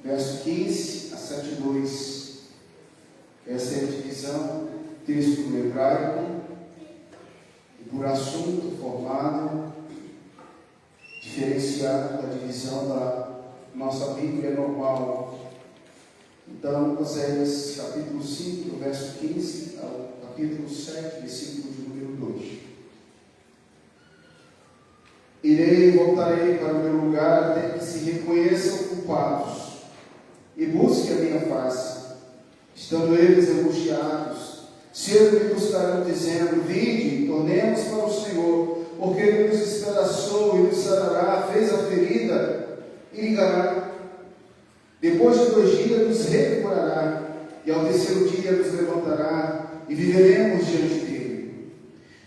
verso 15 a 7:2. Essa é a divisão, texto no hebraico, e por assunto formado, diferenciado da divisão da nossa Bíblia normal. Então, Oséias capítulo 5, do verso 15 ao capítulo 7, versículo de número 2. Irei e voltarei para o meu lugar até que se reconheçam culpados e busquem a minha face. Estando eles angustiados, cedo me buscarão, dizendo: vinde, tornemos para o Senhor, porque Ele nos despedaçou e nos sarará, fez a ferida e ligará. Depois de 2 dias nos revigorará, e ao 3º dia nos levantará, e viveremos diante dele.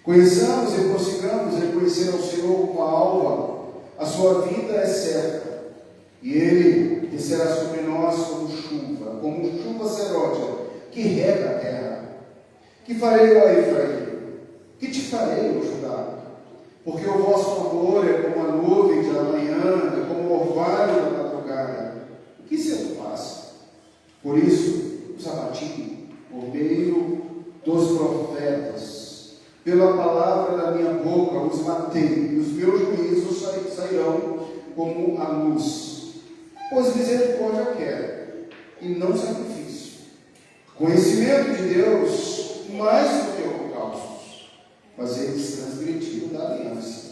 Conheçamos e prossigamos reconhecer ao Senhor como a alva, a sua vida é certa, e Ele descerá sobre nós como chuva seródia, que rega a terra. Que farei, ó Efraim? Que te farei, ó Judá? Porque o vosso amor é como a nuvem da manhã, é como o orvalho da madrugada. O que se passa? Por isso os abati por meio dos profetas. Pela palavra da minha boca os matei, e os meus juízos sairão como a luz. Pois misericórdia quero, e não sacrifício. Conhecimento de Deus mais do que holocaustos. Mas eles transgrediram da aliança.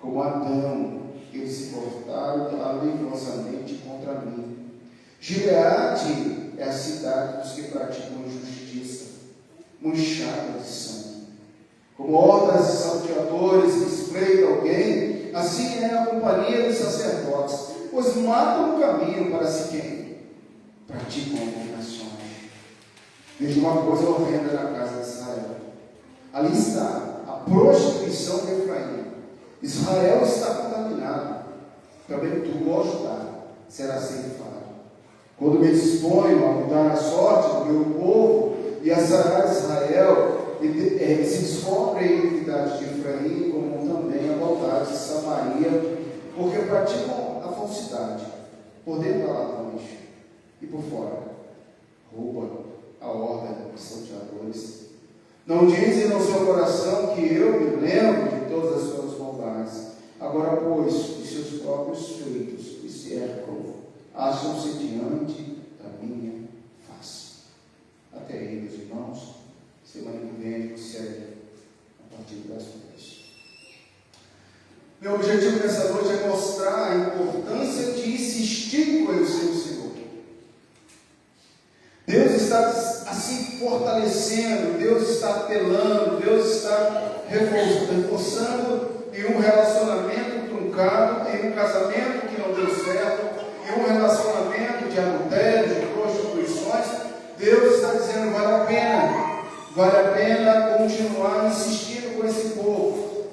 Como Adão, eles se voltaram alegrosamente contra mim. Gileade é a cidade dos que praticam injustiça, manchada de sangue. Como hordas de salteadores que espreitam alguém, assim é a companhia dos sacerdotes, pois matam o caminho para Siquém, praticam abominações. Veja uma coisa horrenda na casa de Israel. Ali está a prostituição de Efraim. Israel está contaminado. Também tu, ó Judá, será ceifado. Quando me disponho a mudar a sorte do meu povo e a sarar Israel, se descobre a iniquidade de Efraim, como também a maldade de Samaria, porque praticam a falsidade, por dentro ladrões e por fora roubam a ordem dos salteadores. Não dizem no seu coração que eu me lembro de todas as suas maldades. Agora, pois, os seus próprios feitos me cercam, acham-se diante da minha face. Até aí, meus irmãos, semana que vem nos segue a partir das 10. Meu objetivo nessa noite é mostrar a importância de insistir em conhecer o Senhor. Deus está assim fortalecendo, Deus está apelando, Deus está reforçando em um relacionamento truncado, em um casamento que não deu certo, em um relacionamento de adultério, de prostituições. Deus está dizendo: vale a pena continuar insistindo com esse povo.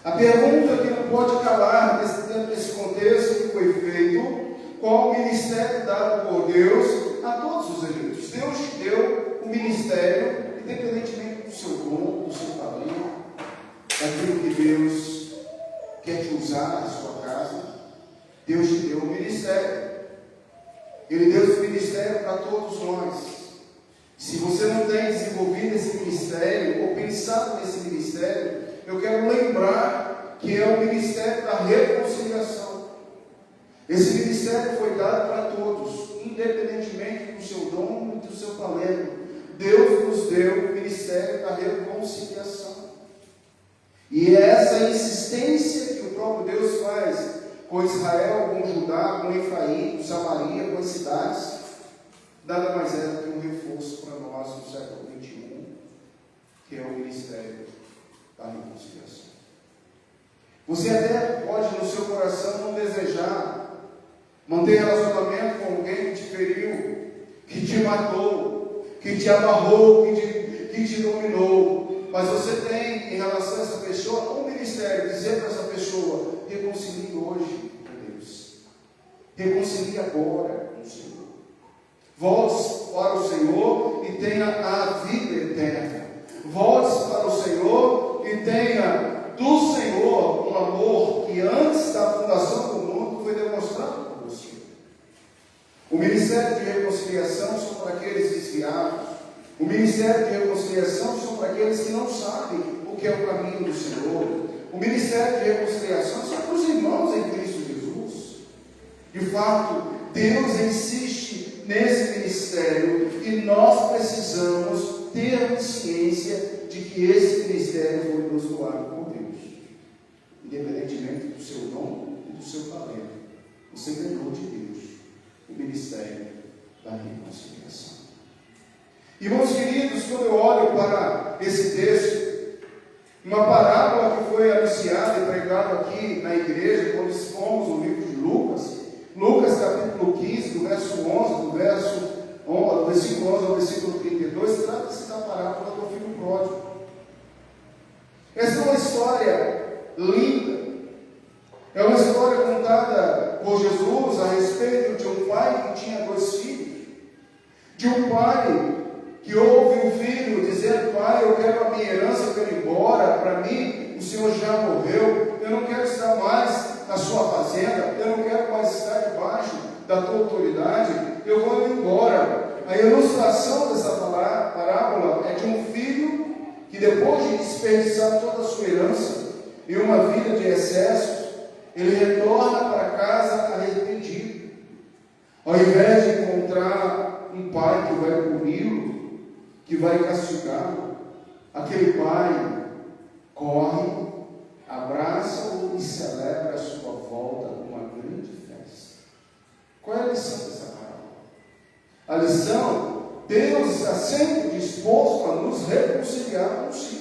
A pergunta que não pode calar nesse contexto que foi feito: qual o ministério dado por Deus a todos os eleitos? Deus te deu o ministério, independentemente do seu dom, do seu talento, daquilo que Deus quer te usar na sua casa. Deus te deu o ministério. Ele deu esse ministério para todos nós. Se você não tem desenvolvido esse ministério, ou pensado nesse ministério, eu quero lembrar que é o ministério da reconciliação. Esse ministério foi dado para todos, independentemente do seu dom e do seu talento. Deus nos deu o ministério da reconciliação. E é essa insistência que o próprio Deus faz com Israel, com Judá, com Efraim, com Samaria, com as cidades, nada mais é do que um reforço para nós no século XXI, que é o ministério da reconciliação. Você até pode no seu coração não desejar manter relacionamento com alguém que te feriu, que te matou, que te amarrou, que te dominou, mas você tem em relação a essa pessoa um ministério, dizer para essa pessoa: reconcilie hoje com Deus, reconcilie agora com o Senhor, volte para o Senhor e tenha a vida eterna, volte para o Senhor e tenha do Senhor um amor que antes da fundação do mundo foi demonstrado por você. O ministério de reconciliação são para aqueles desviados. O ministério de reconciliação são para aqueles que não sabem o que é o caminho do Senhor. O ministério de reconciliação são para os irmãos em Cristo Jesus. De fato, Deus insiste nesse ministério e nós precisamos ter ciência de que esse ministério foi nos doado por Deus. Independentemente do seu dom e do seu talento, você ganhou de Deus o ministério da reconciliação. Irmãos queridos, quando eu olho para esse texto, uma parábola que foi anunciada e pregada aqui na igreja, quando expomos o livro de Lucas capítulo 15, do verso 11, do versículo 11 ao versículo 32, trata-se da parábola do filho pródigo. Essa é uma história linda. É uma história contada por Jesus a respeito de um pai que tinha 2 filhos. De um pai que ouve um filho dizendo: pai, eu quero a minha herança, eu quero ir embora, para mim o Senhor já morreu, eu não quero estar mais na sua fazenda, eu não quero mais estar debaixo da tua autoridade, eu vou embora. A ilustração dessa parábola é de um filho que, depois de desperdiçar toda a sua herança em uma vida de excessos, ele retorna para casa arrependido. Ao invés de encontrar um pai que vai puni-lo, que vai castigá-lo, aquele pai corre, abraça-o e celebra a sua volta com uma grande festa. Qual é a lição dessa parábola? A lição: Deus está sempre disposto a nos reconciliar consigo.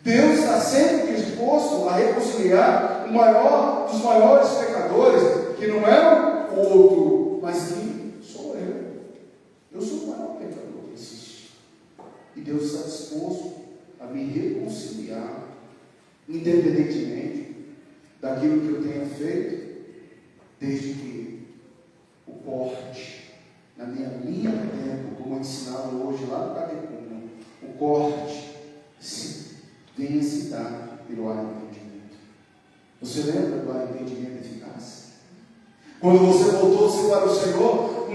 Deus está sempre disposto a reconciliar o maior dos maiores pecadores, que não é o outro, mas que sou eu. Eu sou o maior pecador que existe. E Deus está disposto a me reconciliar, independentemente daquilo que eu tenha feito, desde que o corte, na minha linha do tempo, como ensinado hoje lá no Catecúmeno, o corte venha se dar pelo arrependimento. Você lembra do arrependimento eficaz? Quando você voltou-se para o Senhor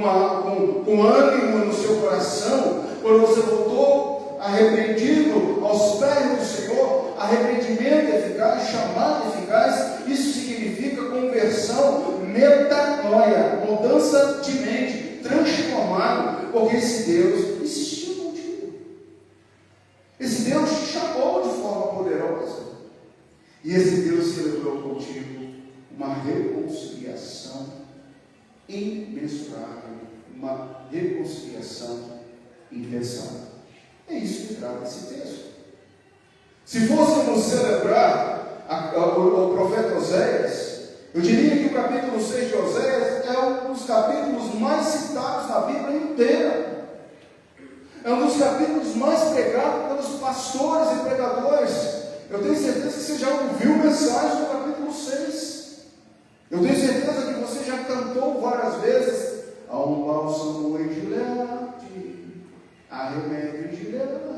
com ânimo no seu coração, quando você voltou arrependido aos pés do Senhor, arrependimento eficaz, chamado eficaz, isso significa conversão, metanoia, mudança de mente, transformado, porque esse Deus insistiu contigo. Esse Deus te chamou de forma poderosa. E esse Deus celebrou contigo uma reconciliação imensurável, uma reconciliação impensável. É isso que trata esse texto. Se fôssemos celebrar o profeta Oséias, eu diria que o capítulo 6 de Oséias é um dos capítulos mais citados na Bíblia inteira. É um dos capítulos mais pregados pelos pastores e pregadores. Eu tenho certeza que você já ouviu mensagem do capítulo 6. Eu tenho certeza que você já cantou várias vezes: há um bálsamo em Gileade, há remédio em Gileade.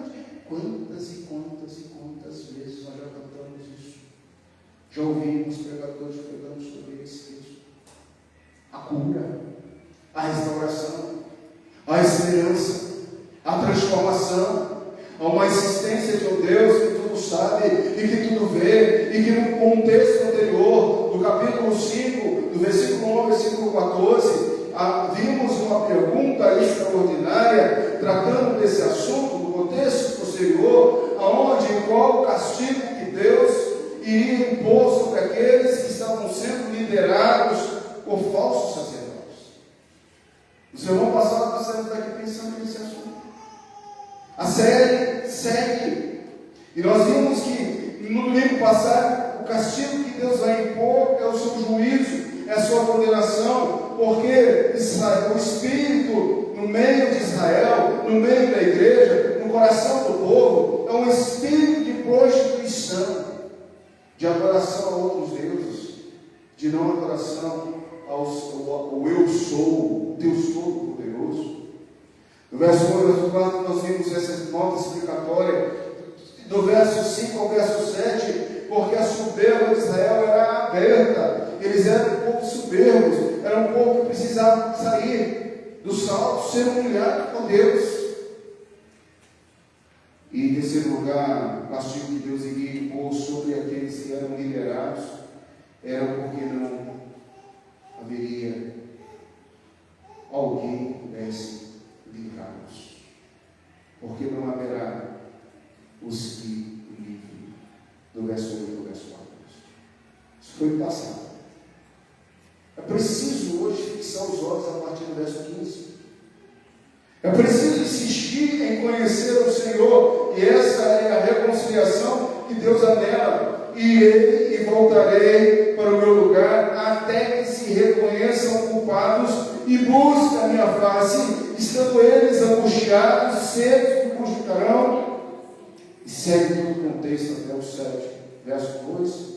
Quantas e quantas e quantas vezes nós já cantamos isso? Já ouvimos pregadores pregando sobre esse texto. A cura, a restauração, a esperança, a transformação, a uma existência de um Deus que tudo sabe e que tudo vê, e que no contexto anterior, do capítulo 5, do versículo 1 ao versículo 14, vimos uma pergunta extraordinária tratando desse assunto, no contexto posterior, aonde qual o castigo que Deus iria impor sobre aqueles que estavam sendo liderados por falsos sacerdotes. Os irmãos passados saíram daqui pensando nesse assunto. A série segue, e nós vimos que no domingo passado o castigo que Deus vai impor é o seu juízo, é a sua condenação, porque Israel, o Espírito no meio de Israel, no meio da igreja, no coração do povo, é um espírito de prostituição, de adoração a outros deuses, de não adoração ao eu sou, o Deus Todo-Poderoso. No verso 1 e verso 4 nós vimos essa nota explicatória, do verso 5 ao verso 7, porque a soberba de Israel era aberta, eles Eles eram um povo soberbos, era um povo que precisava sair do salto, ser humilhado com Deus. E em terceiro lugar, o castigo que Deus iria impor sobre aqueles que eram liderados era porque não haveria alguém que pudesse livrá-los. Porque não haverá os que o livrem. Do verso 8 ao verso 4. Isso foi passado. É preciso hoje fixar os olhos a partir do verso 15. É preciso insistir em conhecer o Senhor, e essa é a reconciliação que Deus anela. E voltarei para o meu lugar, até que se reconheçam culpados e busquem a minha face, estando eles angustiados, secos, me buscarão. E segue todo o contexto até o 7, verso 2,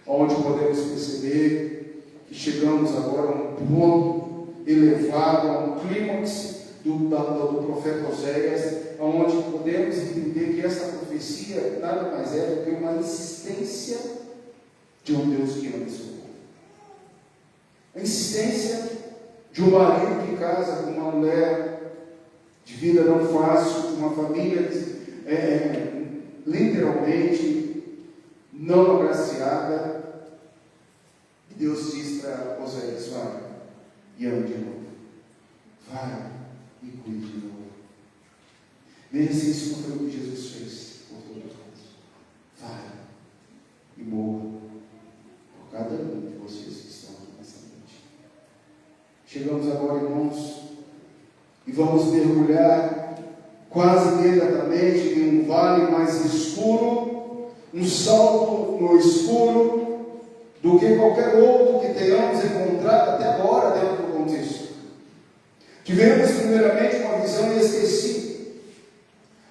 onde podemos perceber que chegamos agora a um ponto elevado, a um clímax do profeta Oséias, onde podemos entender que essa profecia nada mais é do que uma insistência de um Deus que ama seu povo. A insistência de um marido que casa com uma mulher de vida não fácil, uma família literalmente não agraciada. E Deus diz para Oséias: vai e ame de novo. Vai e cuide de novo. Veja se isso não foi o que Jesus fez por todos nós. Vai e morra por cada um de vocês que estão nessa noite. Chegamos agora, irmãos, e vamos mergulhar quase imediatamente em um vale mais escuro, um salto no escuro, do que qualquer outro que tenhamos encontrado até agora dentro do contexto. Tivemos primeiramente uma visão e esqueci.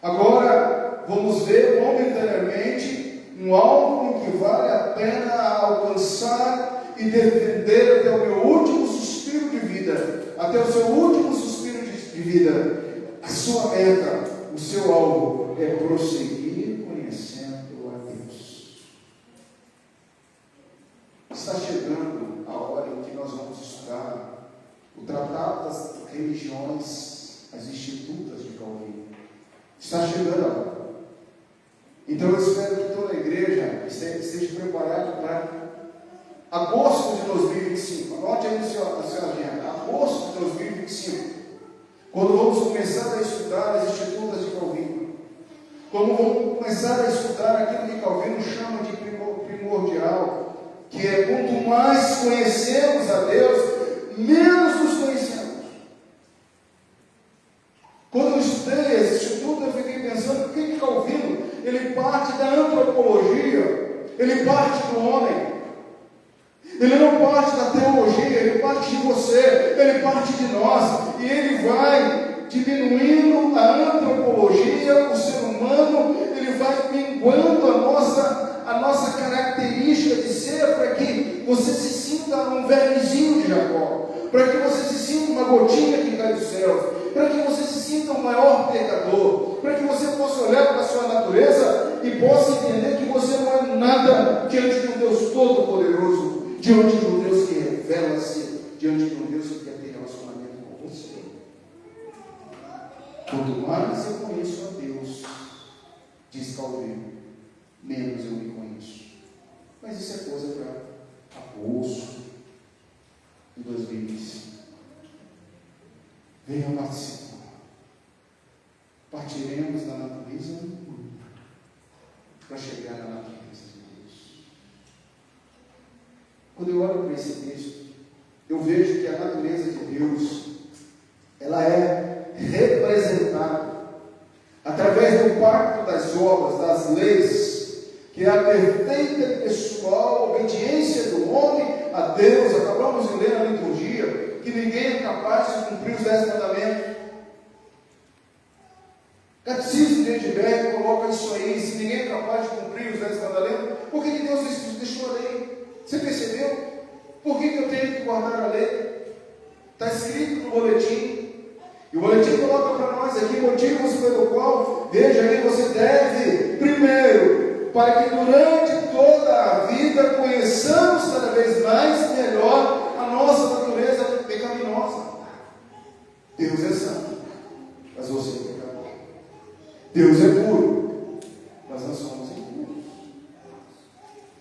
Agora vamos ver momentaneamente um alvo em que vale a pena alcançar e defender até o meu último suspiro de vida, até o seu último suspiro de vida. A sua meta, o seu alvo é prosseguir conhecendo a Deus. Está chegando a hora em que nós vamos estudar o Tratado das Religiões, as Institutas de Calvino. Está chegando a hora. Então eu espero que toda a igreja esteja preparada para agosto de 2025. Anote aí na sua agenda. Agosto de 2025. Quando vamos começar a estudar as Institutas de Calvino. Quando vamos começar a estudar aquilo que Calvino chama de primordial, que é quanto mais conhecemos a Deus, menos nos conhecemos. Quando eu estudei esse instituto, eu fiquei pensando, por que Calvino, ele parte da antropologia, ele parte do homem, ele não parte da teologia, ele parte de você, ele parte de nós, e ele vai diminuindo a antropologia, o ser humano, ele vai minguando a nossa característica de ser, para que você se sinta um vermezinho de Jacó, para que você se sinta uma gotinha que cai dos céus, para que você se sinta o maior pecador, para que você possa olhar para a sua natureza e possa entender que você não é nada diante de um Deus todo-poderoso, diante de um Deus que revela-se, diante de um Deus que quer ter relacionamento com você. Quanto mais eu conheço a Deus, diz Calvino, menos eu me conheço. Mas isso é coisa para agosto de 2025. Venham participar. Partiremos da natureza para chegar na natureza de Deus. Quando eu olho para esse texto, eu vejo que a natureza de Deus, ela é representada através do pacto das obras, das leis, que é a perfeita e pessoal obediência do homem a Deus. Acabamos de ler na liturgia que ninguém é capaz de cumprir os 10 mandamentos. Catecismo de Edberg coloca isso aí: se ninguém é capaz de cumprir os 10 mandamentos, por que Deus deixou a lei? Você percebeu? Por que eu tenho que guardar a lei? Está escrito no boletim. E o boletim coloca para nós aqui motivos pelo qual, veja aí, você deve, primeiro, para que durante toda da vida, conheçamos cada vez mais e melhor a nossa natureza pecaminosa. Deus é santo, mas você é pecador. Deus é puro, mas nós somos impuros.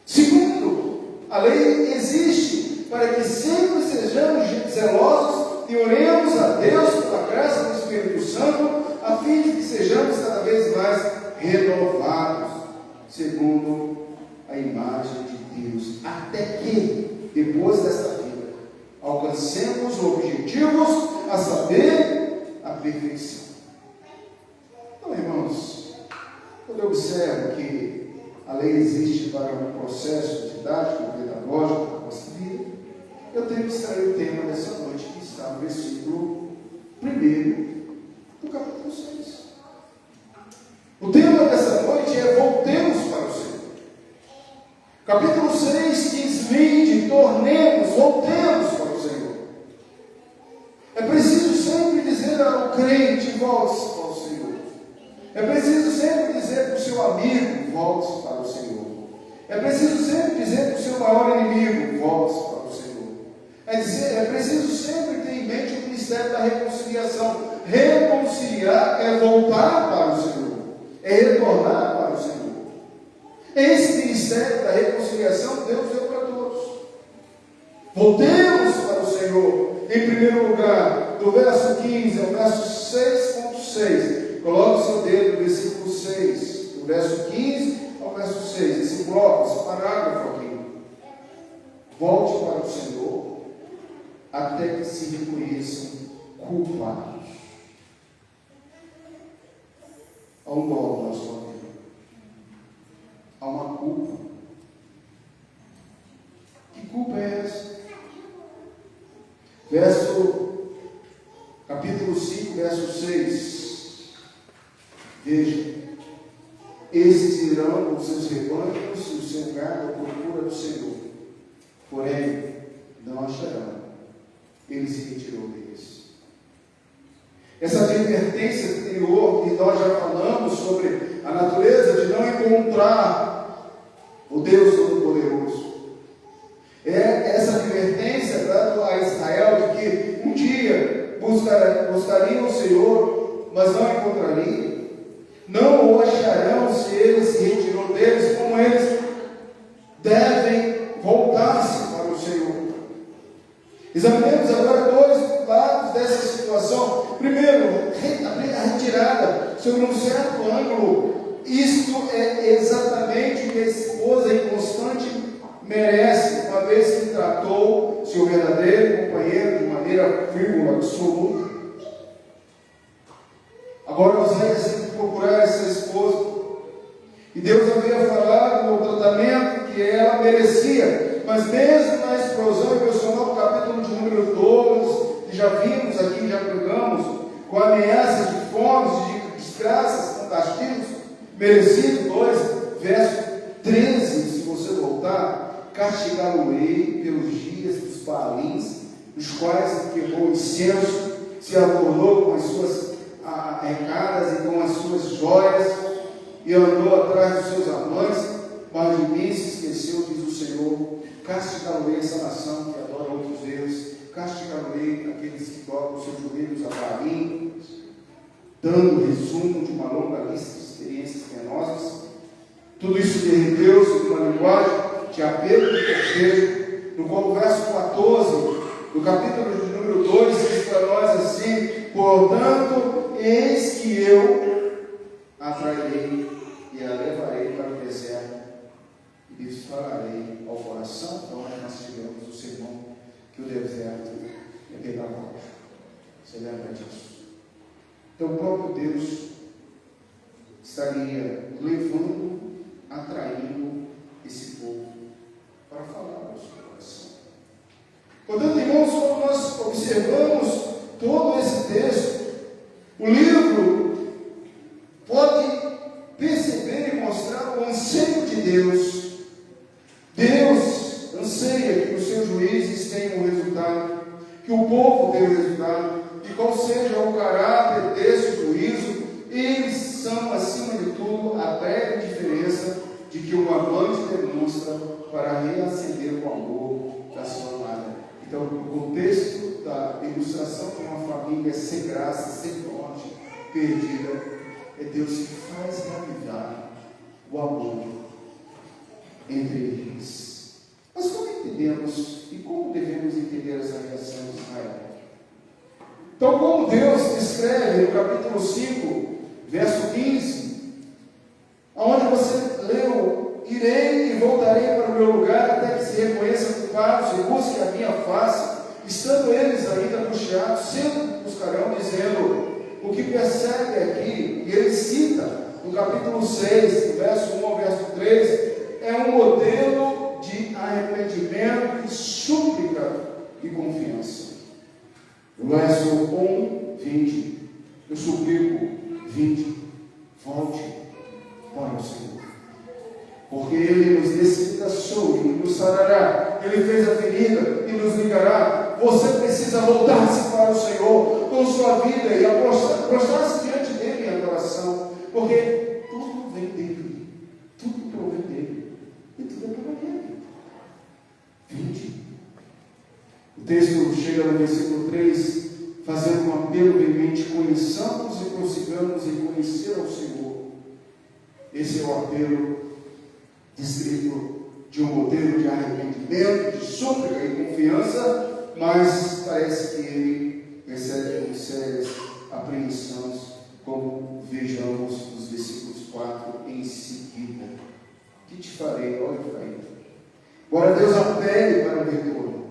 Segundo, a lei existe para que sempre sejamos zelosos e oremos a Deus pela graça do Espírito Santo, a fim de que sejamos cada vez mais renovados, segundo a imagem de Deus, até que, depois desta vida, alcancemos os objetivos, a saber, a perfeição. Então, irmãos, quando eu observo que a lei existe para um processo didático, pedagógico da nossa vida, eu tenho que extrair o tema dessa noite, que está no versículo 1 do capítulo 6. O tema dessa noite é voltemos para o Senhor. Capítulo 6 diz: vinde, tornemos, voltemos para o Senhor. É preciso sempre dizer ao crente: volte para o Senhor. É preciso sempre dizer para o seu amigo: volte para o Senhor. É preciso sempre dizer para o seu maior inimigo: volte para o Senhor. É preciso sempre ter em mente o ministério da reconciliação. Reconciliar é voltar para o Senhor, é retornar para o Senhor. Esse ministério da reconciliação Deus deu para todos. Voltemos para o Senhor. Em primeiro lugar, do verso 15 ao verso 6.6, coloque o seu dedo no versículo 6, do verso 15 ao verso 6, esse bloco, esse parágrafo aqui. Volte para o Senhor até que se reconheçam culpados. Há um dolo na sua vida. Há uma culpa. Que culpa é essa? Capítulo 5, verso 6. Veja: esses irão com seus rebanhos e o seu gado à procura do Senhor, porém não acharão. Ele se retirou deles. Essa advertência anterior que nós já falamos sobre a natureza de não encontrar o Deus Todo-Poderoso. É essa advertência dada a Israel de que um dia buscariam o Senhor, mas não encontrariam. Não o acharão se ele se retirou deles, como eles devem voltar-se para o Senhor. Examinemos agora dois lados dessa situação. Primeiro, a retirada sobre um certo ângulo. Isto é exatamente o que a esposa inconstante merece, uma vez que tratou seu verdadeiro companheiro de maneira frívola, absoluta. Agora Oséias tem que procurar essa esposa. E Deus havia falado no tratamento que ela merecia. Mas mesmo na explosão emocional do capítulo de número 12, que já vimos aqui, já pregamos, com ameaças de fome, de desgraças, com castigos merecidos, 2, verso 13, se você voltar: castigá-lo-ei pelos dias dos Baalins, os quais queimou incenso, se adornou com as suas arrecadas e com as suas joias, e andou atrás dos seus amantes, mas de mim se esqueceu, diz o Senhor. Castigá-lo-ei essa nação que adora outros deuses, castigá-lo-ei aqueles que dobram os seus joelhos a Baalim, dando resumo de uma longa lista de experiências penosas. Tudo isso derreteu-se numa linguagem de apelo e cortejo, no qual o verso 14 do capítulo de número 2 diz para nós assim: portanto, eis que eu a trairei e a levarei para o deserto, e lhes falarei ao coração. Então nós tivemos o sermão que o deserto é pedagógico. Você lembra disso? Então o próprio Deus estaria levando, atraindo esse povo para falar ao seu coração. Portanto, irmãos, quando nós observamos todo esse texto, o livro pode perceber e mostrar o anseio de Deus. Deus anseia que os seus juízes tenham resultado, que o povo tenha resultado, e qual seja o caráter desse juízo. Eles são, acima de tudo, a breve diferença de que o uma mãe demonstra para reacender o amor da sua amada. Então, o contexto da ilustração de uma família sem graça, sem norte, perdida, é Deus que faz reavivar o amor entre eles. Mas como entendemos e como devemos entender essa reação de Israel? Então, como Deus descreve no capítulo 5, verso 15, onde você leu: irei e voltarei para o meu lugar até que se reconheçam culpados e busquem a minha face, estando eles ainda angustiados, sempre buscarão, dizendo, o que persegue aqui, e ele cita no capítulo 6, verso 1 ao verso 3, é um modelo de arrependimento, de súplica e confiança. No verso 1, 20, eu suplico, vinde, volte para o Senhor, porque Ele nos despedaçou e nos sarará, Ele fez a ferida e nos ligará. Você precisa voltar-se para o Senhor com sua vida e prostrar-se diante dEle em adoração, porque tudo vem dEle, tudo provém dEle e tudo é para Ele. Vinde. O texto chega no versículo 3, fazendo um apelo veemente: conheçamos e prossigamos em conhecer ao Senhor. Esse é o apelo descrito de um modelo de arrependimento, de súplica e confiança, mas parece que ele recebe com sérias apreensões, como vejamos nos versículos 4 em seguida. Que te farei, ó Efraim? Agora Deus apele para o retorno.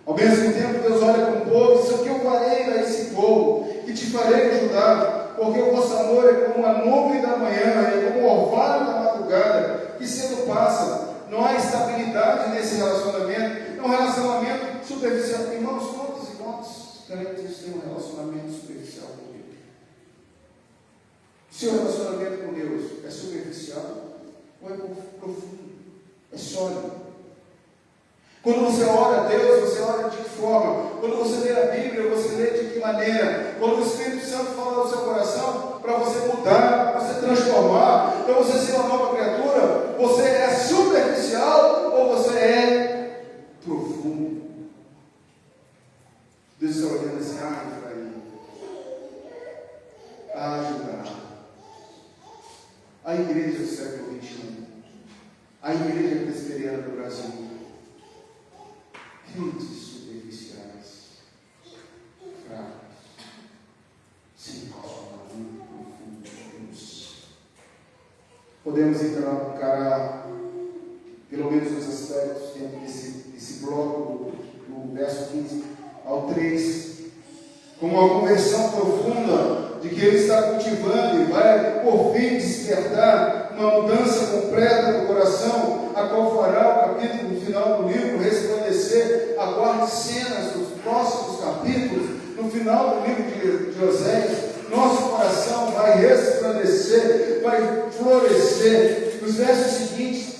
Ao mesmo tempo, Deus olha para o povo e diz: o que eu farei a esse povo? Que te farei ajudar? Porque o vosso amor é como a nuvem da manhã, é como o orvalho da madrugada, que cedo passa. Não há estabilidade nesse relacionamento. É um relacionamento superficial. Irmãos, quantos e quantos crentes têm um relacionamento superficial com Deus? O seu relacionamento com Deus é superficial ou é profundo? É sólido? Quando você ora a Deus, você ora de que forma? Quando você lê a Bíblia, você lê de que maneira? Quando o Espírito Santo fala no seu coração, para você mudar, para você transformar, para você ser uma nova criatura, você é superficial ou você é profundo? Deus está olhando assim: Efraim, ajudar. A igreja do século XXI, a igreja presbiteriana do Brasil, crentes superficiais, fracos, sem relacionamento profundo com Deus. Podemos encarar pelo menos os aspectos dentro desse bloco do verso 15 ao 3, com uma conversão profunda de que ele está cultivando e vai por fim despertar uma mudança completa do coração, a qual fará o capítulo final do livro resplandecer. Aguarde cenas dos próximos capítulos. No final do livro de Oséias, nosso coração vai resplandecer, vai florescer. Nos versos seguintes,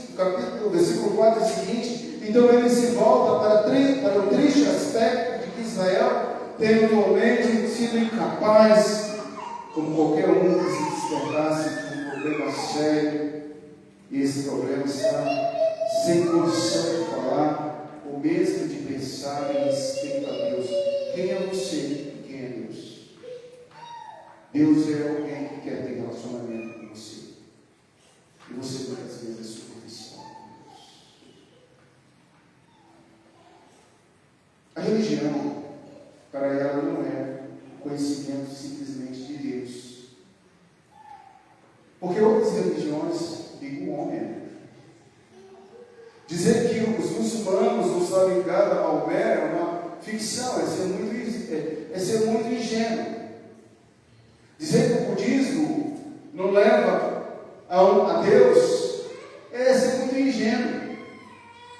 no versículo 4 e seguinte, então ele se volta para o triste aspecto de que Israel tem atualmente sido incapaz, como qualquer um que se despertasse de um problema sério, e esse problema está sem condição de falar, ou mesmo de pensar em respeito a Deus. Quem é você e quem é Deus? Deus é alguém que quer ter relacionamento com você, e você muitas vezes é superficial com Deus. A religião, para ela, não é conhecimento simplesmente de Deus, porque outras religiões ligam o homem. Dizer que os muçulmanos não estão ligados ao Maomé é uma ficção, é ser muito ingênuo. Dizer que o budismo não leva a Deus é ser muito ingênuo.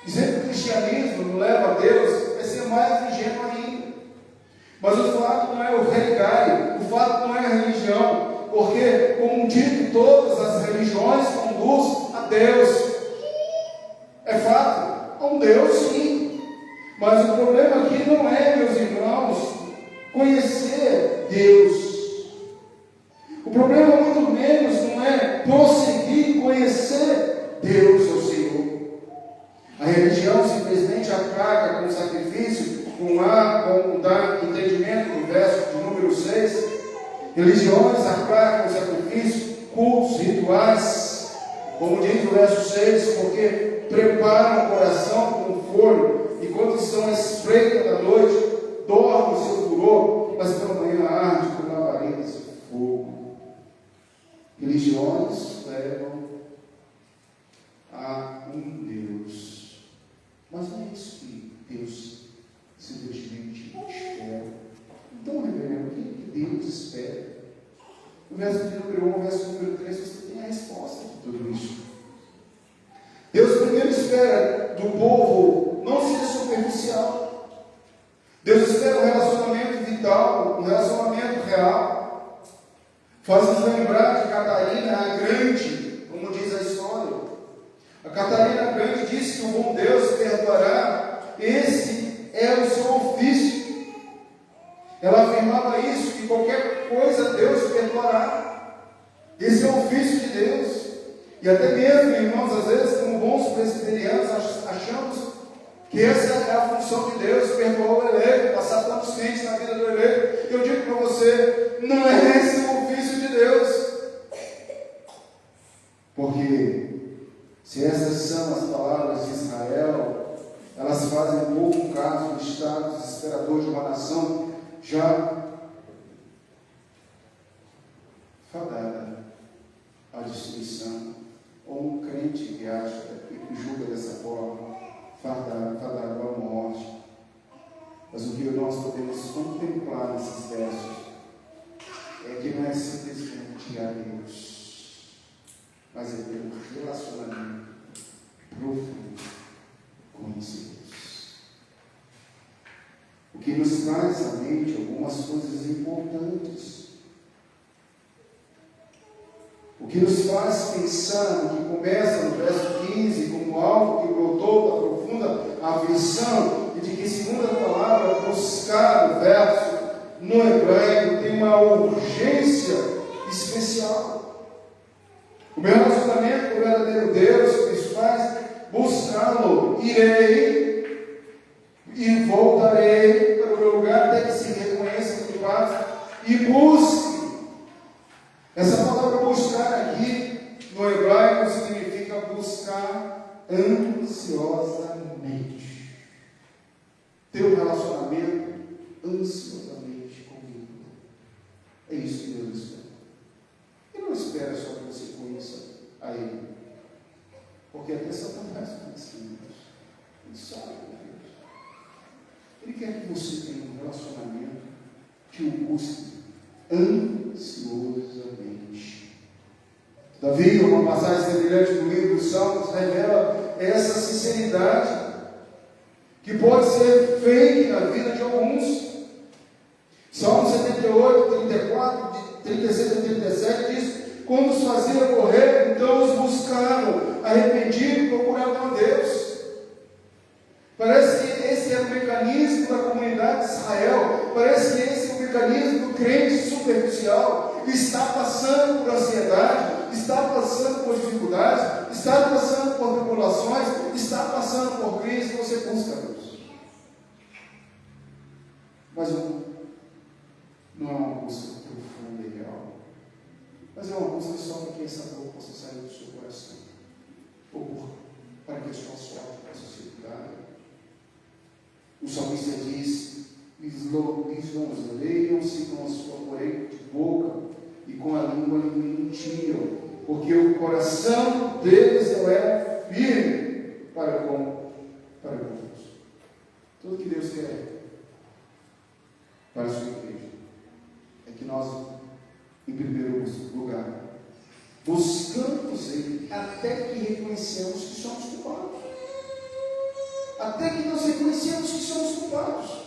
Dizer que o cristianismo não leva a Deus é ser mais ingênuo ainda. Mas o fato não é o religai, o fato não é a religião, porque, como dito, todas as religiões conduzem a Deus. É fato, a um Deus sim, mas o problema aqui não é, meus irmãos, conhecer Deus. O problema muito menos não é prosseguir conhecer Deus, ou seja, Religiões aplacam sacrifícios, cultos, rituais, como diz o verso 6, porque preparam o coração com forno, e quando estão à espreita da noite, dorme o seu furor, mas pela manhã arde com labaredas de fogo. Religiões levam a um Deus, mas não é isso que Deus simplesmente espera. Então, reverendo, o que Deus espera? No verso número 1, no verso número 3, você tem a resposta de tudo isso. Deus primeiro espera do povo não ser superficial. Deus espera um relacionamento vital, um relacionamento real. Faz-nos lembrar de Catarina a Grande, como diz a história. A Catarina Grande disse que o bom Deus perdoará. Esse é o seu ofício. Ela afirmava isso, que qualquer coisa Deus perdoará. Esse é o ofício de Deus. E até mesmo, irmãos, às vezes, como bons presbiterianos, achamos que essa é a função de Deus, perdoar o eleito, passar tantos crentes na vida do eleito. Eu digo para você, não é esse o ofício de Deus. Porque se essas são as palavras de Israel, elas fazem um pouco caso do estado desesperador de uma nação já fadada à destruição, ou um crente que acha, que julga dessa forma, fadado à morte. Mas o que nós podemos contemplar nesses versos é que não é simplesmente a Deus, mas é pelo relacionamento profundo com esse Deus. O que nos traz à mente algumas coisas importantes. O que nos faz pensar no que começa no verso 15 como algo que brotou da profunda aflição, e de que, segundo a palavra, buscar o verso no hebraico tem uma urgência especial. O meu relacionamento com o verdadeiro Deus me faz buscá-lo. Irei e voltarei para o meu lugar até que se reconheça que paz e busque. Essa palavra buscar aqui no hebraico significa buscar ansiosamente. Ter um relacionamento ansiosamente comigo. É isso que Deus espera. Ele não espera só que você conheça a Ele, porque até Satanás conhece Deus. Ele sabe de Deus. Ele quer que você tenha um relacionamento que o busque ansiosamente. Davi, uma passagem semelhante no livro dos Salmos, revela essa sinceridade que pode ser fake na vida de alguns. Salmo 78, 34, 36 e 37 diz: quando os fazia correr, então os buscaram, arrependidos e procuravam a Deus. Parece que esse é o mecanismo da comunidade de Israel. Parece que esse é o mecanismo do crente superficial. Está passando por ansiedade, está passando por dificuldades, está passando por tribulações, está passando por crise. Você busca Deus, mas não é uma busca profunda e real, mas é uma busca só para que essa dor possa sair do seu coração, ou para que a sua sorte possa ser cuidada. O salmista diz: lisonjeiam-se com a sua porém de boca, e com a língua lhe mentiram, porque o coração deles não é firme para com Deus. Tudo que Deus quer para a sua igreja é que nós, em primeiro lugar, buscamos Ele até que reconhecemos que somos culpados. Até que nós reconhecemos que somos culpados.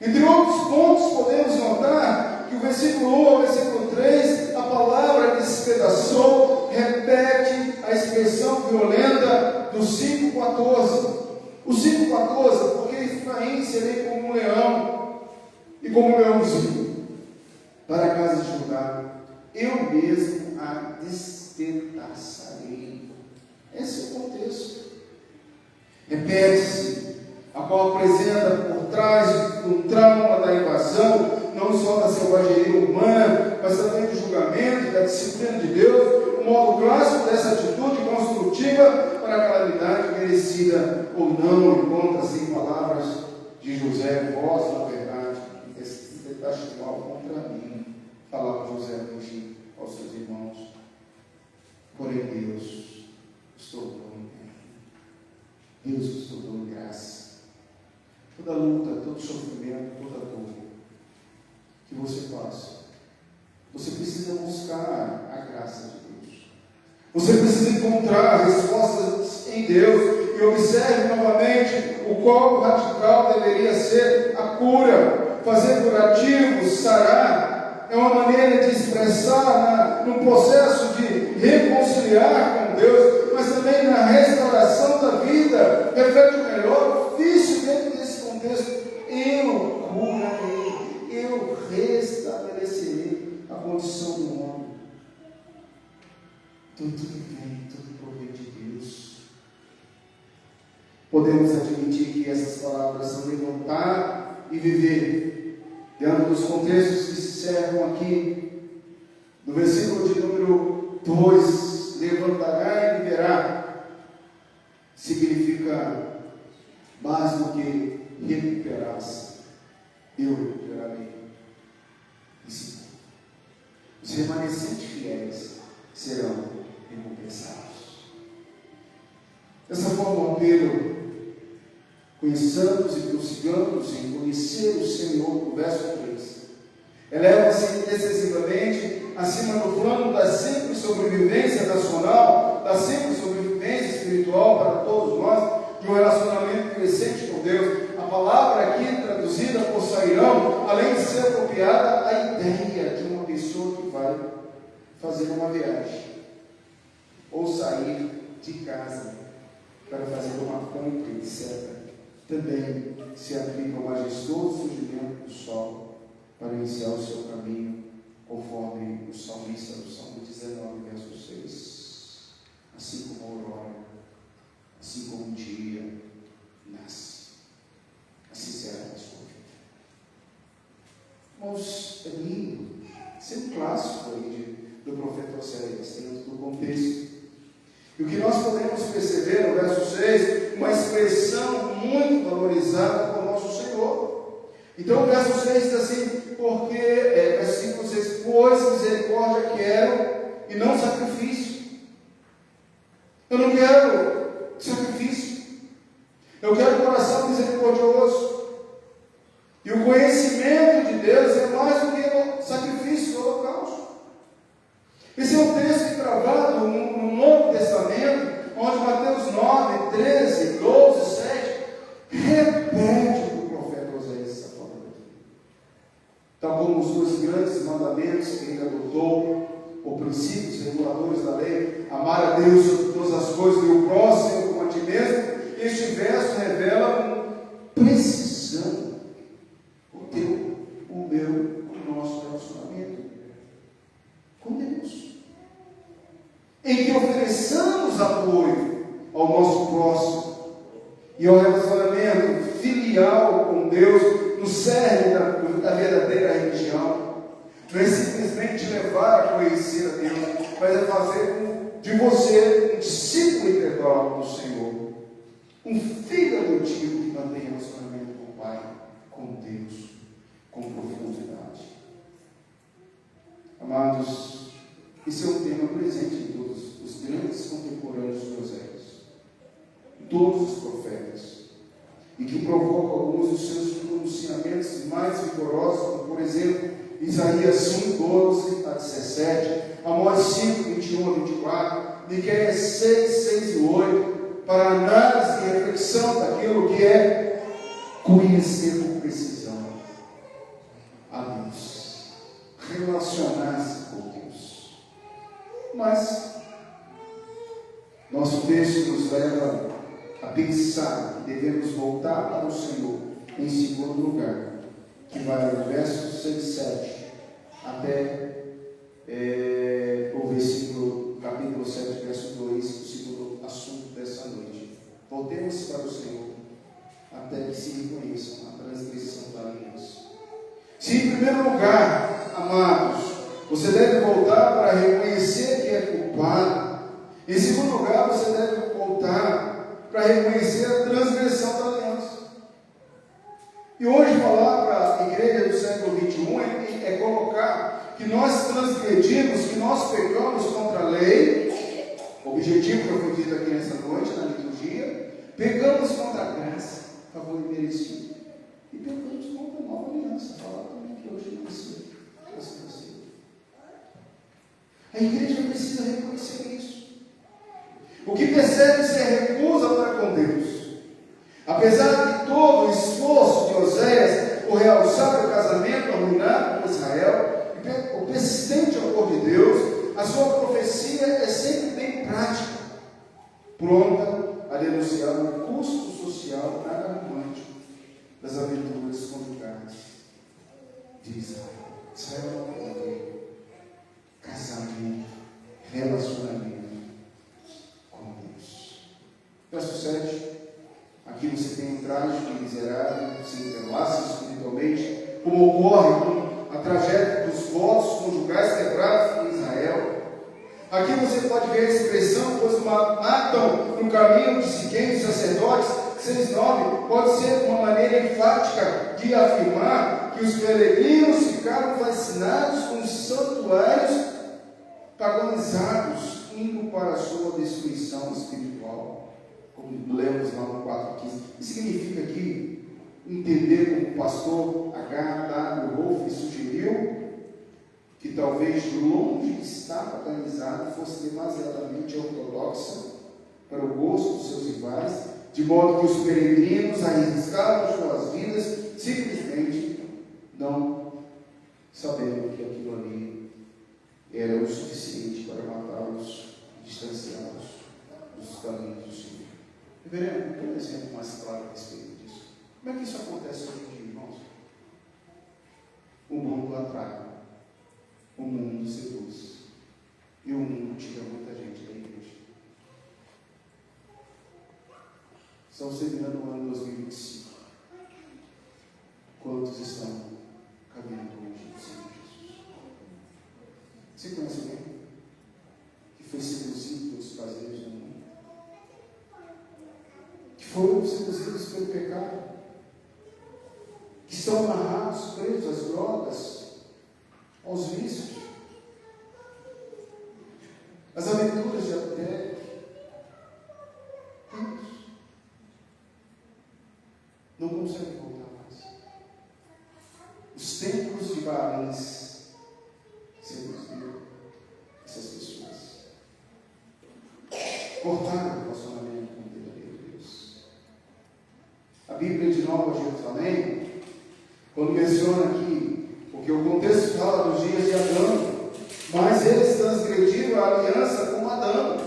Entre outros pontos, podemos notar que o versículo 1 ao versículo 3, a palavra que se despedaçou repete a expressão violenta do 5,14. O 5,14, porque Efraim serei como um leão, e como um leãozinho, para a casa de Judá, eu mesmo a despedaçarei. Esse é o contexto. Repete-se, a qual apresenta por trás um trauma da invasão, não não só da selvageria humana, mas também do julgamento, da disciplina de Deus, um modo clássico dessa atitude construtiva para a calamidade merecida ou não. Encontra-se em palavras de José: vós, na verdade, tentaste mal contra mim, falava José hoje aos seus irmãos. Porém, Deus os tornou em bem. Deus os tornou em graça. Toda luta, todo sofrimento, toda dor que você passa, você precisa buscar a graça de Deus. Você precisa encontrar respostas em Deus. E observe novamente o qual radical deveria ser a cura. Fazer curativo, sarar, é uma maneira de expressar num processo de reconciliar com Deus, mas também na restauração da vida. Reflete o melhor ofício dentro desse contexto: eu curarei, eu restabelecerei a condição do homem. Tudo vem, tudo provém de Deus. Podemos admitir que essas palavras são levantar e viver dentro dos contextos que se cercam aqui. No versículo de número 2, levantará e viverá, significa mais do que recuperar-se. Eu recuperarei. Os remanescentes fiéis serão recompensados. Dessa forma, o apelo: conheçamos e prossigamos em conhecer o Senhor, no verso 3, eleva-se decisivamente acima do plano da simples sobrevivência nacional, da simples sobrevivência espiritual para todos nós, de um relacionamento crescente com Deus. A palavra aqui traduzida por sairão, além de ser apropriada, a ideia de uma pessoa que vai fazer uma viagem ou sair de casa para fazer uma compra, etc. Também se aplica ao majestoso surgimento do sol para iniciar o seu caminho, conforme o salmista do Salmo 19, verso 6. Assim como a aurora, assim como um dia nasce, assim será a sua vida. Irmãos, é lindo. Isso é um clássico aí do profeta Oséias, dentro do contexto. E o que nós podemos perceber no verso 6, uma expressão muito valorizada por nosso Senhor. Então o verso 6 diz assim: porque, versículo 6, pois misericórdia quero e não sacrifício. Eu não quero sacrifício, eu quero coração misericordioso. E o conhecimento de Deus é mais do que o sacrifício do holocausto. Esse é um texto gravado no Novo Testamento, onde Mateus 9, 13, 12, 7 repete o que o profeta Oséias está falando aqui. Tal como os dois grandes mandamentos que ele adotou, ou princípios reguladores da lei: amar a Deus sobre todas as coisas e o próximo como a ti mesmo. Este verso revela com precisão o teu, o meu, o nosso relacionamento com Deus, em que ofereçamos apoio ao nosso próximo e ao relacionamento filial com Deus, no cerne da verdadeira religião. Não é simplesmente levar a conhecer a Deus, mas é fazer de você um discípulo integral do Senhor, um filho adotivo que mantém relacionamento com o Pai, com Deus, com profundidade. Amados, esse é um tema presente em todos os grandes contemporâneos de Oséias, em todos os profetas, e que provoca alguns dos seus pronunciamentos mais vigorosos, como por exemplo Isaías 1, 12 a 17, Amós 5, 21 a 24, Miqueias 6, 6 e 8, para análise e reflexão daquilo que é conhecer com precisão a Deus, relacionar-se com Deus. Mas nosso texto nos leva a pensar que devemos voltar para o Senhor em segundo lugar, que vai do verso 6, 7 até o versículo, capítulo 7, verso 2, o segundo assunto dessa noite. Voltemos para o Senhor até que se reconheçam a transgressão da aliança. Se em primeiro lugar Você deve voltar para reconhecer que é culpado. Em segundo lugar, você deve voltar para reconhecer a transgressão da aliança. E hoje falar para a igreja do século XXI é colocar que nós transgredimos, que nós pecamos contra a lei, o objetivo que eu fui dito aqui nessa noite, na liturgia, pecamos contra a graça, favor imerecido, e pecamos contra a nova aliança, falar também que hoje não sei. A igreja precisa reconhecer isso. O que percebe se recusa para com Deus. Apesar de todo o esforço de Oséias por realçar o casamento arruinado com Israel, o persistente amor de Deus, a sua profecia é sempre bem prática, pronta a denunciar o custo social nada romântico das aventuras conjugais de Israel. Israel não tem casamento, relacionamento com Deus. Verso 7. Aqui você tem um trágico e miserável, se entrelaça espiritualmente, como ocorre com a tragédia dos votos conjugais quebrados em Israel. Aqui você pode ver a expressão, pois matam no caminho de Siquém, os sacerdotes, 6:9, pode ser uma maneira enfática de afirmar que os peregrinos ficaram fascinados com os santuários paganizados, indo para a sua destruição espiritual. Como lemos lá no 4:15. Isso significa aqui entender como o pastor H.W. Wolff sugeriu que talvez longe de estar paganizado fosse demasiadamente ortodoxa para o gosto dos seus rivais, de modo que os peregrinos arriscavam suas vidas simplesmente não sabendo que aquilo ali era o suficiente para matá-los e distanciá-los dos caminhos do Senhor. Reverendo, tem um exemplo mais claro a respeito disso. Como é que isso acontece hoje em dia, irmãos? O mundo atrai, o mundo seduz, e o mundo tira muita gente da igreja. Estamos terminando o ano 2025. Quantos estão caminhando longe do Senhor Jesus? Você conhece alguém que foi seduzido pelos prazeres do mundo? Que foram seduzidos pelo pecado? Que estão amarrados, presos às drogas, aos vícios, às aventuras de adultério? Tantos não conseguem voltar mais. Os templos de Baalins seduziram essas pessoas. Cortaram o relacionamento com o verdadeiro Deus. A Bíblia de Nova Jerusalém, quando menciona aqui, porque o contexto fala dos dias de Adão, mas eles transgrediram a aliança com Adão.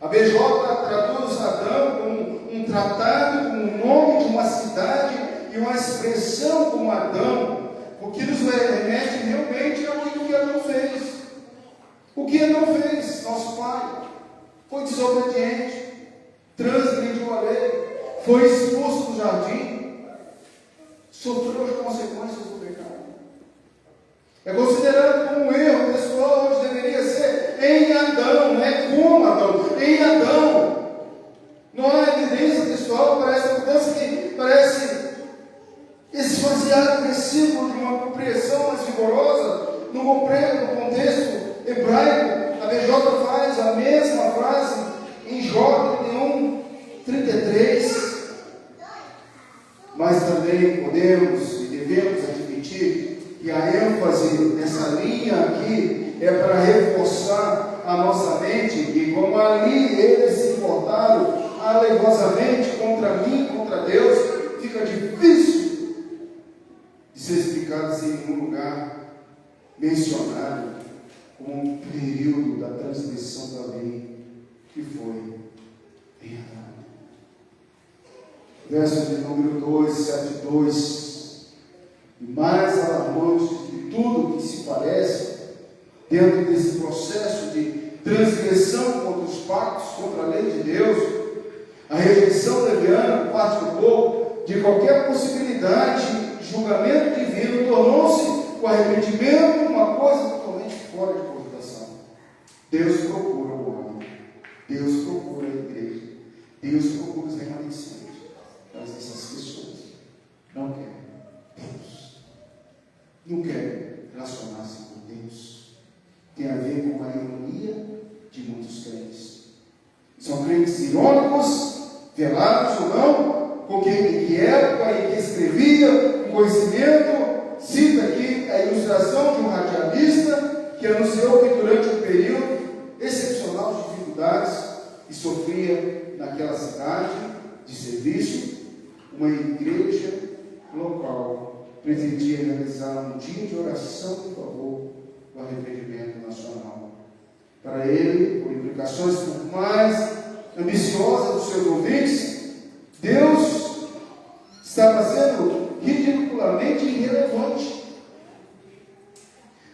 A BJ traduz Adão como um tratado, como um nome de uma cidade e uma expressão como Adão, o que nos remete realmente àquilo que Adão fez. O que Adão fez, nosso pai? Foi desobediente, transgrediu a lei, foi expulso do jardim, sofreu as consequências do pecado. É considerado como um erro pessoal, hoje deveria ser em Adão, não é como Adão, em Adão. Não há evidência textual para essa mudança que parece esvaziar o versículo de uma compreensão mais vigorosa. Não compreende no contexto hebraico. A BJ faz a mesma frase em Jó 31:33. Mas também podemos e devemos admitir que a ênfase nessa linha aqui é para reforçar a nossa mente que, como ali eles se importaram alevosamente contra mim, contra Deus, fica difícil de ser explicado sem nenhum lugar mencionado como um período da transgressão da lei que foi em Adão. Verso de número 2, 7:2. E mais alarmante de tudo que se parece, dentro desse processo de transgressão contra os pactos, contra a lei de Deus, a rejeição leviana por parte do povo de qualquer possibilidade de julgamento divino tornou-se o arrependimento, uma coisa totalmente fora de cogitação. Deus procura o homem, Deus procura a igreja, Deus procura os remanescentes. Mas essas pessoas não querem Deus, não querem relacionar-se com Deus. Tem a ver com a ironia de muitos crentes. São crentes irônicos, velados ou não, com que época em que escrevia, com conhecimento. Cita aqui a ilustração de um radialista que anunciou que durante um período excepcional de dificuldades e sofria naquela cidade de serviço, uma igreja local pretendia realizar um dia de oração em favor do arrependimento nacional. Para ele, por implicações por mais ambiciosas dos seus ouvintes, Deus estava sendo ridiculamente irrelevante.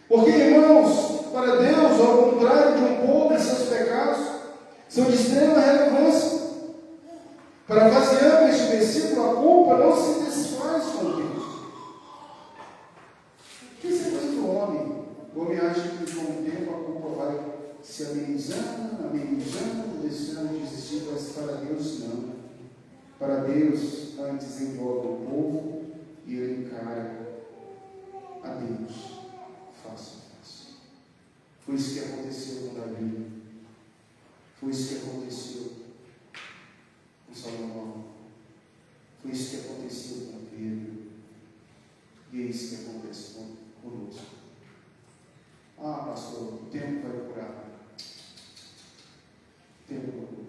Porque, irmãos, para Deus, ao contrário de um povo em seus pecados, são de extrema relevância. Parafraseando este versículo, a culpa não se desfaz com Deus. Isso é coisa do homem. O homem acha que com o tempo a culpa vai se amenizando, deixando de existir, mas para Deus não. Para Deus, antes envolve o povo e ele encara a Deus face a face. Foi isso que aconteceu com Davi. Foi isso que aconteceu com Salomão. Foi isso que aconteceu com Pedro. E é isso que acontece conosco. Ah, pastor, o tempo vai curar. O tempo vai curar.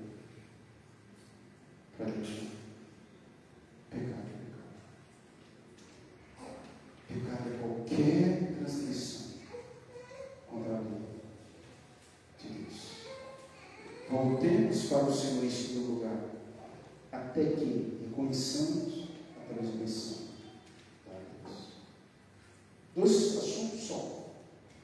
Para Deus. Pecado é pecado. Pecado é qualquer transgressão contra a lei de Deus. Voltemos para o Senhor em segundo lugar, até que reconheçamos a transgressão da Deus. Dois assuntos só,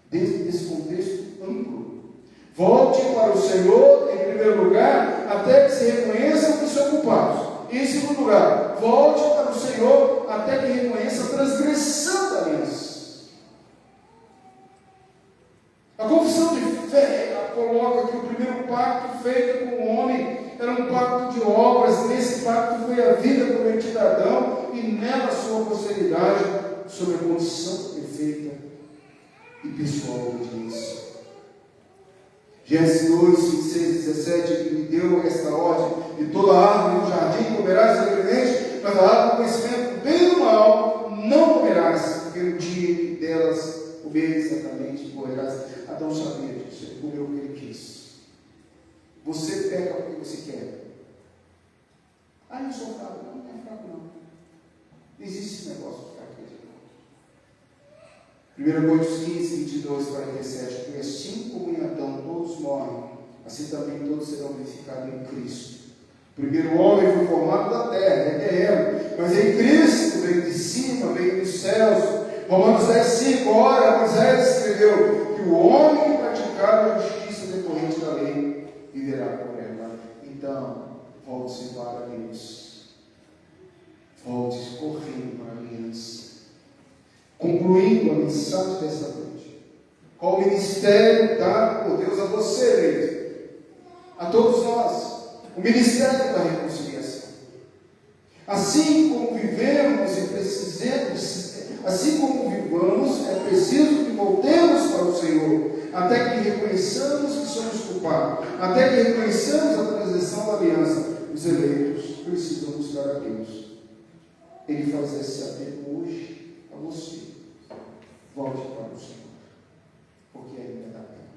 dentro desse contexto amplo. Volte para o Senhor, em primeiro lugar, até que se reconheçam que são culpados. E em segundo lugar, volte para o Senhor até que reconheça a transgressão da aliança. A confissão de fé coloca que o primeiro pacto feito com o homem era um pacto de obras. Nesse pacto foi a vida prometida a Adão e nela a sua posteridade, sob a condição perfeita e pessoal obediência. Gênesis 2, 26, 17, ele me deu esta ordem: de toda árvore do jardim comerás livremente, mas a árvore do conhecimento do bem e do mal não comerás, porque no dia que delas comeres certamente morrerás. Adão sabia disso, ele comeu o que ele quis. Você peca porque você quer. Ah, eu sou fraco. Não, não é fraco não. Não existe esse negócio de fraqueza. 1 Coríntios 15, 22, 47, porque assim como em Adão todos morrem, assim também todos serão vivificados em Cristo. O primeiro homem foi formado da terra, é terreno, mas em Cristo veio de cima, veio dos céus. Romanos 10, 5, ora, Moisés escreveu que o homem que praticar a justiça decorrente da lei viverá por ela. Então, volte-se para Deus. Volte-se correndo para a aliança. Concluindo a mensagem desta noite, qual o ministério dado por Deus a você, Leite? A todos nós, o ministério da reconciliação. Assim como vivemos e precisamos, é preciso que voltemos para o Senhor, até que reconheçamos que somos culpados, até que reconheçamos a transgressão da aliança. Os eleitos precisam buscar a Deus. Ele faz esse apelo hoje a você. Volte para o Senhor, porque ainda dá tempo.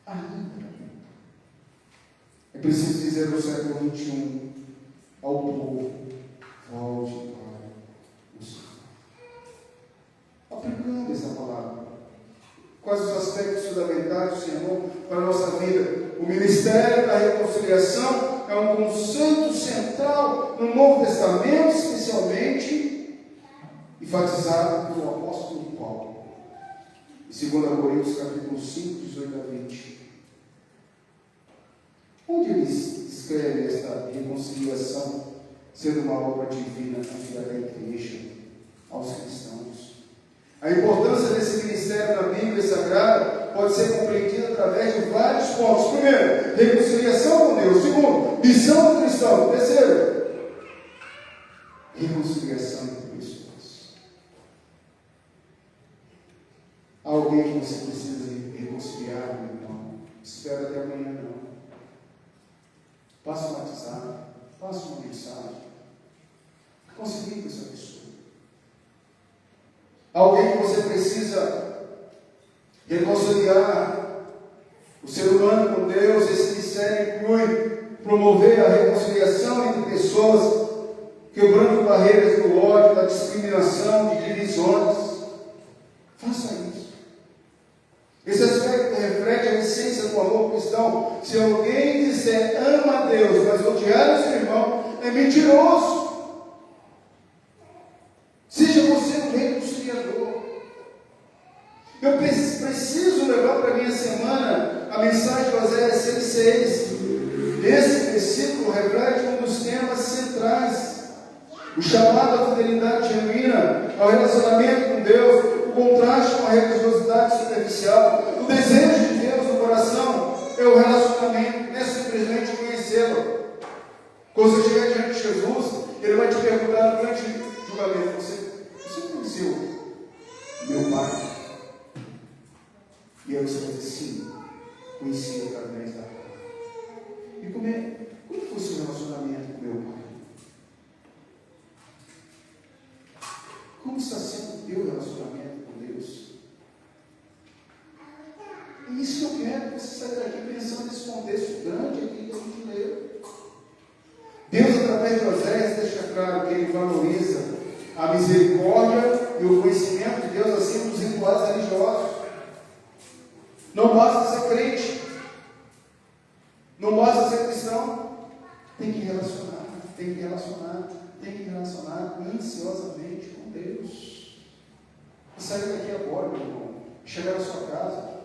Ainda dá tempo. É preciso dizer no século XXI ao povo: volte para o Senhor. Aplicando essa palavra, quais os aspectos fundamentais do Senhor para a nossa vida? O ministério da reconciliação é um conceito central no Novo Testamento, especialmente enfatizado pelo apóstolo Paulo, em 2 Coríntios capítulo 5, 18 a 20. Onde ele descreve esta reconciliação sendo uma obra divina na vida da igreja, aos cristãos. A importância desse ministério na Bíblia Sagrada pode ser compreendida através de vários pontos. Primeiro, reconciliação com Deus. Segundo, missão do cristão. Terceiro, reconciliação entre pessoas. Há alguém que você precisa reconciliar, meu irmão? Espera até amanhã, não. Passa um WhatsApp, passa uma mensagem. Reconcilie com essa pessoa. Alguém que você precisa reconciliar o ser humano com Deus. Esse ministério inclui promover a reconciliação entre pessoas, quebrando barreiras do ódio, da discriminação, de divisões. Faça isso. Esse aspecto reflete a essência do amor cristão. Se alguém disser ama a Deus, mas odiar o seu irmão, é mentiroso. Seja você um reconciliador. Eu preciso levar para a minha semana a mensagem de Oséias 6,6. Esse versículo reflete um dos temas centrais. O chamado à fidelidade genuína, ao relacionamento com Deus, o contraste com a religiosidade superficial. O desejo de Deus no coração é o relacionamento, não é simplesmente conhecê-lo. Quando você chegar diante de Jesus, Ele vai te perguntar no grande julgamento: você conheceu meu Pai? E aí você vai dizer: sim, conheci através da palavra. E como foi o seu relacionamento com meu Pai? Como está sendo o teu relacionamento com Deus? É isso que eu quero que você saia daqui pensando nesse contexto grande aqui que a gente leu. Deus, através de Oséias, deixa claro que Ele valoriza a misericórdia e o conhecimento de Deus acima dos rituais religiosos. Não basta ser crente, não basta ser cristão, tem que relacionar ansiosamente com Deus. E sair daqui agora, meu irmão, chegar na sua casa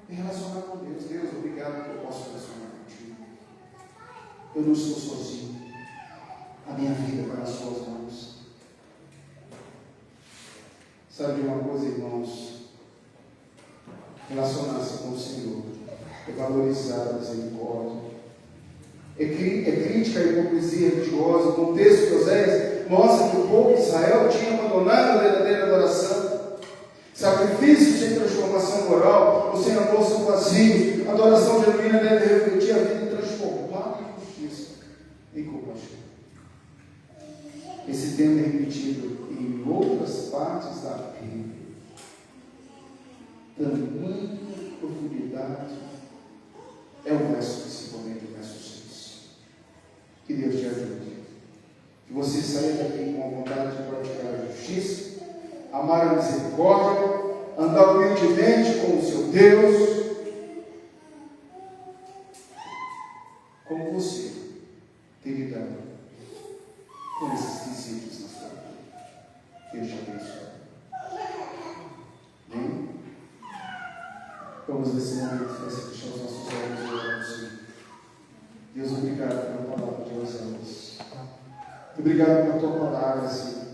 e relacionar com Deus. Deus, obrigado que eu posso relacionar contigo. Eu não estou sozinho. A minha vida está nas suas mãos. Sabe de uma coisa, irmãos? Relacionar-se com o Senhor é valorizar a misericórdia. É crítica à hipocrisia religiosa. O contexto de Oséias mostra que o povo de Israel tinha abandonado a verdadeira adoração. Sacrifícios sem transformação moral ou sem amor são vazios. A adoração genuína deve refletir a vida transformada em justiça, em compaixão. Esse tema é repetido em outras partes da Bíblia. Tamanha profundidade é o verso, principalmente o verso 6. Que Deus te ajude. Que você saia daqui com a vontade de praticar a justiça, amar a misericórdia, andar humildemente com o seu Deus, como você tem lidado com esses princípios na sua vida. Deus te abençoe. Amém? Vamos nesse momento fechar os nossos olhos e orar ao Senhor. Deus, obrigado pela palavra de Oséias. Obrigado pela tua palavra, Senhor.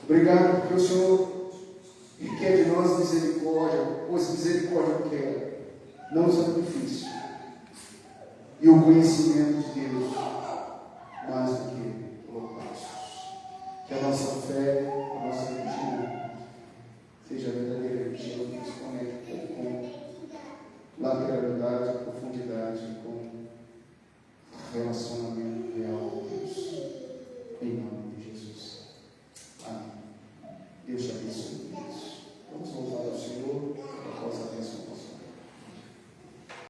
Obrigado porque o Senhor requer de nós misericórdia, pois misericórdia quer, não sacrifício. E o conhecimento de Deus, mais do que holocaustos. Que a nossa fé, a nossa religião, seja verdadeira religião que nos conecta com lateralidade, profundidade, com relacionamento.